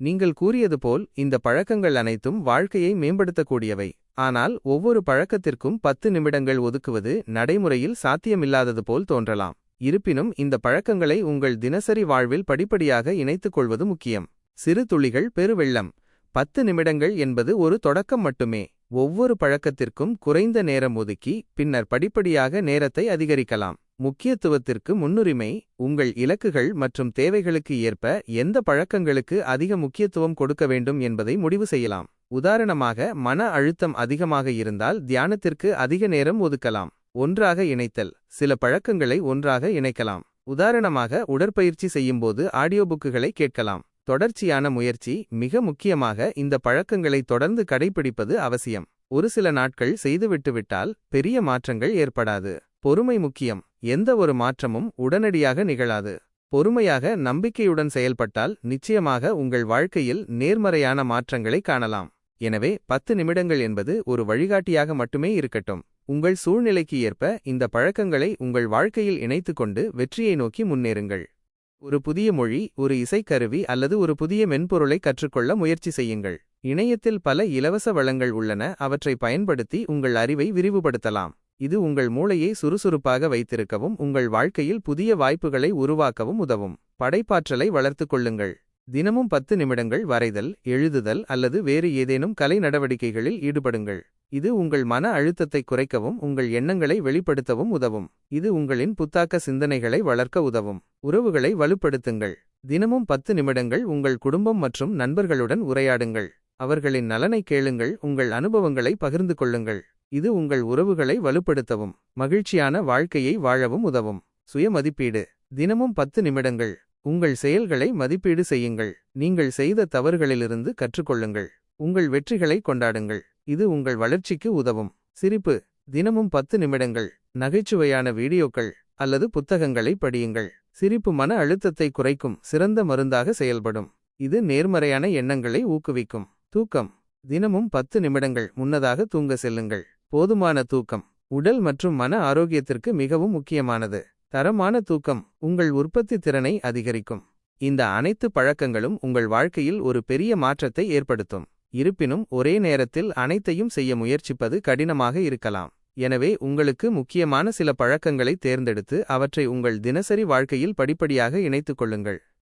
நீங்கள் கூறியது போல் இந்த பழக்கங்கள் அனைத்தும் வாழ்க்கையை மேம்படுத்தக்கூடியவை. ஆனால் ஒவ்வொரு பழக்கத்திற்கும் 10 நிமிடங்கள் ஒதுக்குவது நடைமுறையில் சாத்தியமில்லாதது போல் தோன்றலாம். இருப்பினும் இந்த பழக்கங்களை உங்கள் தினசரி வாழ்வில் படிப்படியாக இணைத்துக் கொள்வது முக்கியம். சிறு துளிகள் பெருவெள்ளம். 10 நிமிடங்கள் என்பது ஒரு தொடக்கம் மட்டுமே. ஒவ்வொரு பழக்கத்திற்கும் குறைந்த நேரம் ஒதுக்கி பின்னர் படிப்படியாக நேரத்தை அதிகரிக்கலாம். முக்கியத்துவத்திற்கு முன்னுரிமை. உங்கள் இலக்குகள் மற்றும் தேவைகளுக்கு ஏற்ப எந்த பழக்கங்களுக்கு அதிக முக்கியத்துவம் கொடுக்க வேண்டும் என்பதை முடிவு செய்யலாம். உதாரணமாக, மன அழுத்தம் அதிகமாக இருந்தால் தியானத்திற்கு அதிக நேரம் ஒதுக்கலாம். ஒன்றாக இணைத்தல். சில பழக்கங்களை ஒன்றாக இணைக்கலாம். உதாரணமாக, உடற்பயிற்சி செய்யும்போது ஆடியோ புக்குகளை கேட்கலாம். தொடர்ச்சியான முயற்சி. மிக முக்கியமாக, இந்த பழக்கங்களை தொடர்ந்து கடைபிடிப்பது அவசியம். ஒரு சில நாட்கள் செய்துவிட்டுவிட்டால் பெரிய மாற்றங்கள் ஏற்படாது. பொறுமை முக்கியம். எந்த ஒரு மாற்றமும் உடனடியாக நிகழாது. பொறுமையாக நம்பிக்கையுடன் செயல்பட்டால் நிச்சயமாக உங்கள் வாழ்க்கையில் நேர்மறையான மாற்றங்களை காணலாம். எனவே 10 நிமிடங்கள் என்பது ஒரு வழிகாட்டியாக மட்டுமே இருக்கட்டும். உங்கள் சூழ்நிலைக்கு ஏற்ப இந்த பழக்கங்களை உங்கள் வாழ்க்கையில் இணைத்துக்கொண்டு வெற்றியை நோக்கி முன்னேறுங்கள். ஒரு புதிய மொழி, ஒரு இசைக்கருவி அல்லது ஒரு புதிய மென்பொருளை கற்றுக்கொள்ள முயற்சி செய்யுங்கள். இணையத்தில் பல இலவச வளங்கள் உள்ளன. அவற்றை பயன்படுத்தி உங்கள் அறிவை விரிவுபடுத்தலாம். இது உங்கள் மூளையை சுறுசுறுப்பாக வைத்திருக்கவும் உங்கள் வாழ்க்கையில் புதிய வாய்ப்புகளை உருவாக்கவும் உதவும். படைப்பாற்றலை வளர்த்துக் கொள்ளுங்கள். தினமும் 10 நிமிடங்கள் வரைதல், எழுதுதல் அல்லது வேறு ஏதேனும் கலை நடவடிக்கைகளில் ஈடுபடுங்கள். இது உங்கள் மன அழுத்தத்தை குறைக்கவும் உங்கள் எண்ணங்களை வெளிப்படுத்தவும் உதவும். இது உங்களின் புத்தாக்க சிந்தனைகளை வளர்க்க உதவும். உறவுகளை வலுப்படுத்துங்கள். தினமும் 10 நிமிடங்கள் உங்கள் குடும்பம் மற்றும் நண்பர்களுடன் உரையாடுங்கள். அவர்களின் நலனை கேளுங்கள். உங்கள் அனுபவங்களை பகிர்ந்து கொள்ளுங்கள். இது உங்கள் உறவுகளை வலுப்படுத்தவும் மகிழ்ச்சியான வாழ்க்கையை வாழவும் உதவும். சுய மதிப்பீடு. தினமும் 10 நிமிடங்கள் உங்கள் செயல்களை மதிப்பீடு செய்யுங்கள். நீங்கள் செய்த தவறுகளிலிருந்து கற்றுக்கொள்ளுங்கள். உங்கள் வெற்றிகளை கொண்டாடுங்கள். இது உங்கள் வளர்ச்சிக்கு உதவும். சிரிப்பு. தினமும் 10 நிமிடங்கள் நகைச்சுவையான வீடியோக்கள் அல்லது புத்தகங்களை படியுங்கள். சிரிப்பு மன அழுத்தத்தை குறைக்கும் சிறந்த மருந்தாக செயல்படும். இது நேர்மறையான எண்ணங்களை ஊக்குவிக்கும். தூக்கம். தினமும் 10 நிமிடங்கள் முன்னதாக தூங்க செல்லுங்கள். போதுமான தூக்கம் உடல் மற்றும் மன ஆரோக்கியத்திற்கு மிகவும் முக்கியமானது. தரமான தூக்கம் உங்கள் உற்பத்தி திறனை அதிகரிக்கும். இந்த அனைத்து பழக்கங்களும் உங்கள் வாழ்க்கையில் ஒரு பெரிய மாற்றத்தை ஏற்படுத்தும். இருப்பினும் ஒரே நேரத்தில் அனைத்தையும் செய்ய முயற்சிப்பது கடினமாக இருக்கலாம். எனவே உங்களுக்கு முக்கியமான சில பழக்கங்களை தேர்ந்தெடுத்து அவற்றை உங்கள் தினசரி வாழ்க்கையில் படிப்படியாக இணைத்துக் கொள்ளுங்கள்.